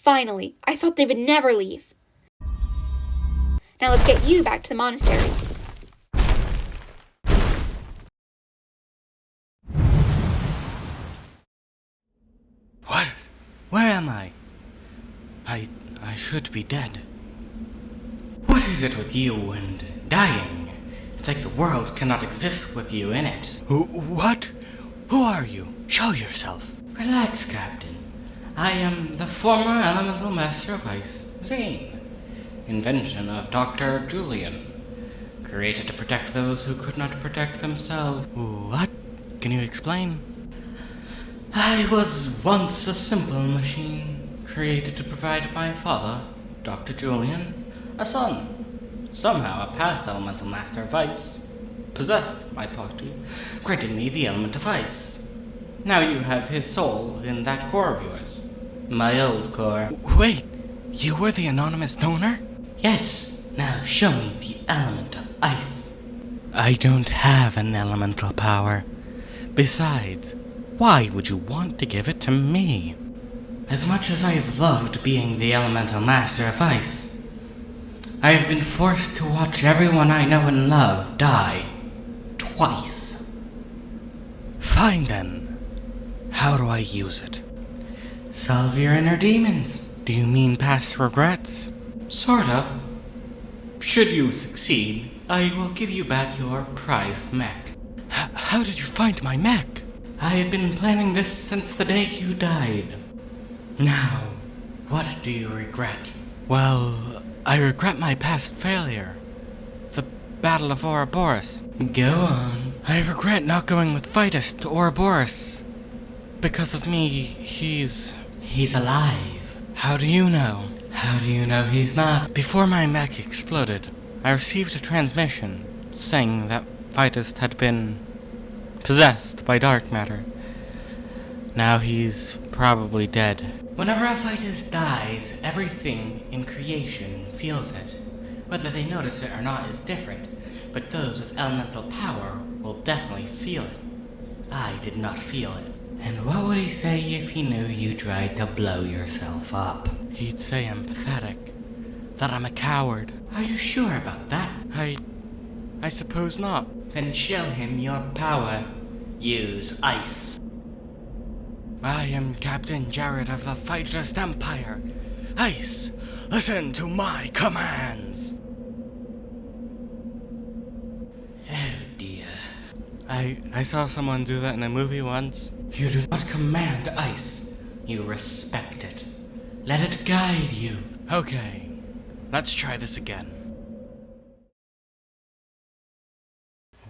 Finally, I thought they would never leave. Now let's get you back to the monastery. What? Where am I? I should be dead. What is it with you and dying? It's like the world cannot exist with you in it. What? Who are you? Show yourself. Relax, Captain. I am the former Elemental Master of Ice, Zane. Invention of Dr. Julian. Created to protect those who could not protect themselves. What? Can you explain? I was once a simple machine, created to provide my father, Dr. Julian, a son. Somehow a past Elemental Master of Ice possessed my party, granting me the element of ice. Now you have his soul in that core of yours. My old core. Wait, you were the anonymous donor? Yes. Now show me the element of ice. I don't have an elemental power. Besides, why would you want to give it to me? As much as I have loved being the Elemental Master of Ice, I have been forced to watch everyone I know and love die. Twice. Fine then. How do I use it? Solve your inner demons. Do you mean past regrets? Sort of. Should you succeed, I will give you back your prized mech. How did you find my mech? I have been planning this since the day you died. Now, what do you regret? Well, I regret my past failure. The Battle of Ouroboros. Go on. I regret not going with Vitus to Ouroboros. Because of me, he's alive. How do you know? How do you know he's not? Before my mech exploded, I received a transmission saying that Vitus had been possessed by dark matter. Now he's probably dead. Whenever a Vitus dies, everything in creation feels it. Whether they notice it or not is different, but those with elemental power will definitely feel it. I did not feel it. And what would he say if he knew you tried to blow yourself up? He'd say I'm pathetic. That I'm a coward. Are you sure about that? I suppose not. Then show him your power. Use ice. I am Captain Jared of the Fightless Empire. Ice, listen to my commands. Oh dear. I saw someone do that in a movie once. You do not command ice. You respect it. Let it guide you. Okay, let's try this again.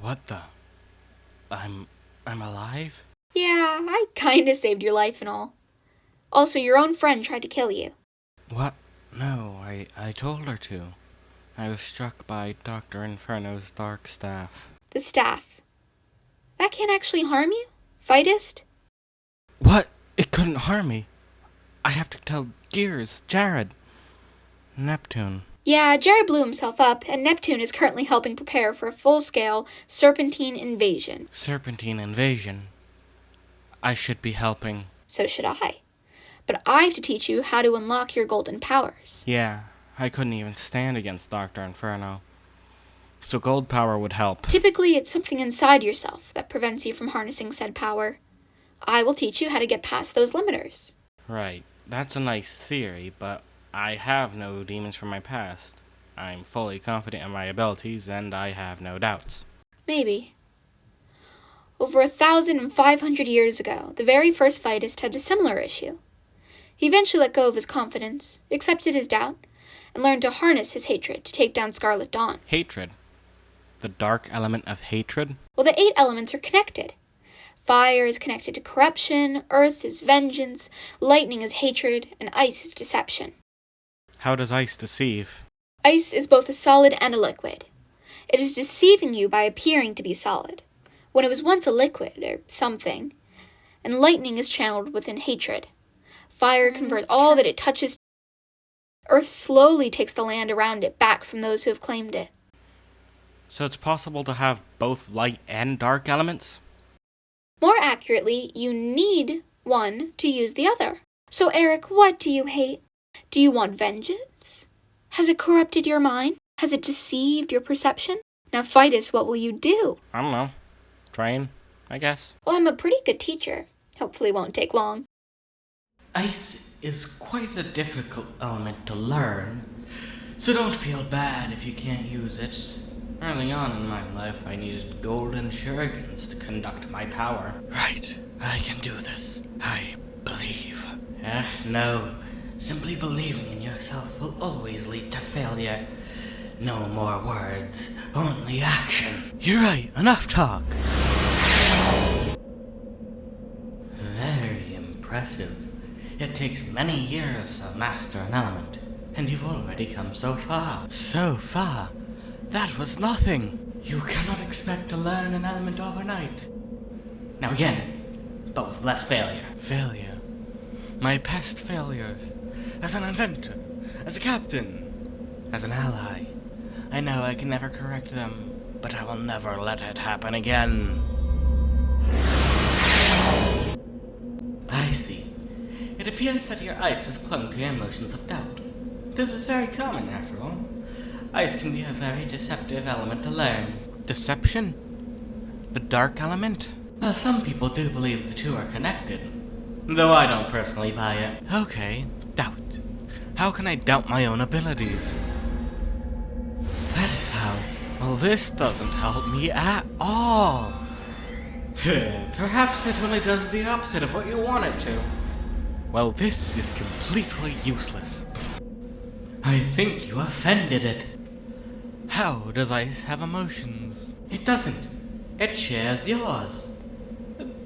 What the? I'm alive? Yeah, I kinda saved your life and all. Also, your own friend tried to kill you. What? No, I told her to. I was struck by Dr. Inferno's dark staff. The staff. That can't actually harm you? Fightist? What? It couldn't harm me. I have to tell Gears, Jared, Neptune. Yeah, Jared blew himself up, and Neptune is currently helping prepare for a full-scale serpentine invasion. Serpentine invasion? I should be helping. So should I. But I have to teach you how to unlock your golden powers. Yeah, I couldn't even stand against Dr. Inferno. So gold power would help. Typically, it's something inside yourself that prevents you from harnessing said power. I will teach you how to get past those limiters. Right. That's a nice theory, but I have no demons from my past. I'm fully confident in my abilities, and I have no doubts. Maybe. Over 1,500 years ago, the very first Fightist had a similar issue. He eventually let go of his confidence, accepted his doubt, and learned to harness his hatred to take down Scarlet Dawn. Hatred? The dark element of hatred? Well, the 8 elements are connected. Fire is connected to corruption, earth is vengeance, lightning is hatred, and ice is deception. How does ice deceive? Ice is both a solid and a liquid. It is deceiving you by appearing to be solid, when it was once a liquid, or something. And lightning is channeled within hatred. Fire converts all that it touches. Earth slowly takes the land around it back from those who have claimed it. So it's possible to have both light and dark elements? More accurately, you need one to use the other. So Eric, what do you hate? Do you want vengeance? Has it corrupted your mind? Has it deceived your perception? Now fight us, what will you do? I don't know. Train, I guess. Well, I'm a pretty good teacher. Hopefully it won't take long. Ice is quite a difficult element to learn, so don't feel bad if you can't use it. Early on in my life, I needed golden shurikens to conduct my power. Right, I can do this. I believe. No. Simply believing in yourself will always lead to failure. No more words, only action. You're right, enough talk. Very impressive. It takes many years to master an element, and you've already come so far. So far? That was nothing. You cannot expect to learn an element overnight. Now again, but with less failure. Failure? My past failures. As an inventor, as a captain, as an ally. I know I can never correct them, but I will never let it happen again. I see. It appears that your ice has clung to your emotions of doubt. This is very common, after all. Ice can be a very deceptive element to learn. Deception? The dark element? Well, some people do believe the two are connected, though I don't personally buy it. Okay, doubt. How can I doubt my own abilities? That is how. Well, this doesn't help me at all. Perhaps it only does the opposite of what you want it to. Well, this is completely useless. I think you offended it. How does ice have emotions? It doesn't. It shares yours.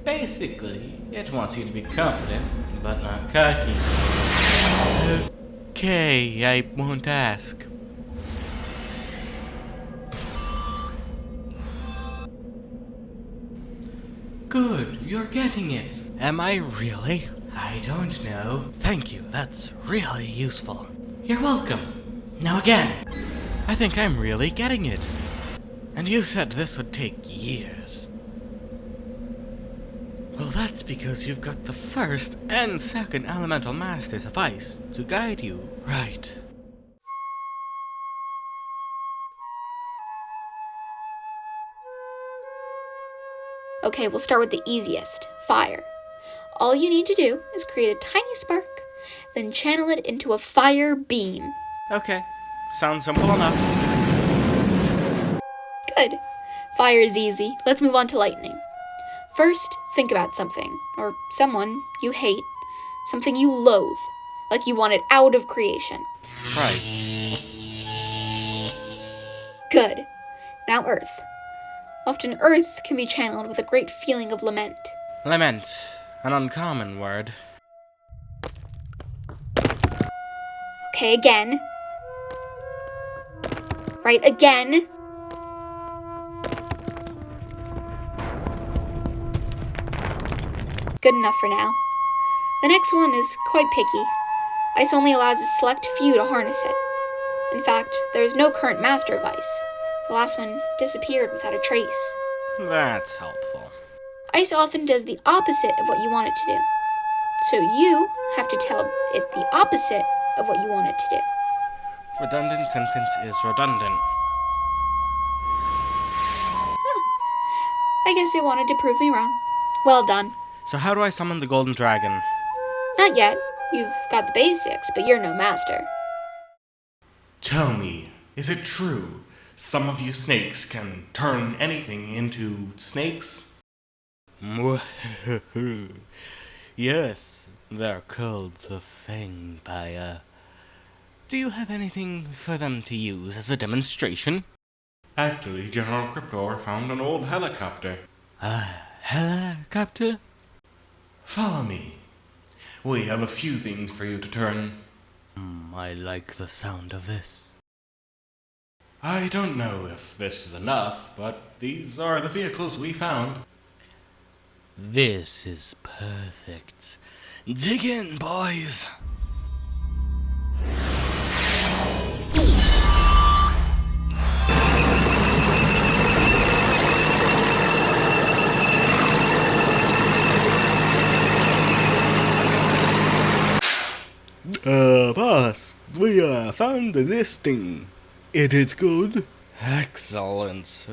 Basically, it wants you to be confident, but not cocky. Okay, I won't ask. Good, you're getting it. Am I really? I don't know. Thank you, that's really useful. You're welcome. Now again. I think I'm really getting it. And you said this would take years. Well, that's because you've got the first and second elemental masters of ice to guide you. Right. Okay, we'll start with the easiest, fire. All you need to do is create a tiny spark, then channel it into a fire beam. Okay, sounds simple enough. Good. Fire is easy. Let's move on to lightning. First, think about something, or someone you hate, something you loathe, like you want it out of creation. Right. Good. Now earth. Often earth can be channeled with a great feeling of lament. Lament, an uncommon word. Okay, again. Right, again. Good enough for now. The next one is quite picky. Ice only allows a select few to harness it. In fact, there is no current master of ice. The last one disappeared without a trace. That's helpful. Ice often does the opposite of what you want it to do. So you have to tell it the opposite of what you want it to do. Redundant sentence is redundant. I guess it wanted to prove me wrong. Well done. So how do I summon the golden dragon? Not yet. You've got the basics, but you're no master. Tell me, is it true some of you snakes can turn anything into snakes? Yes, they're called the Fangbire. Do you have anything for them to use as a demonstration? Actually, General Cryptor found an old helicopter. A helicopter? Follow me. We have a few things for you to turn. I like the sound of this. I don't know if this is enough, but these are the vehicles we found. This is perfect. Dig in, boys! Boss, we found the listing. It is good. Excellent.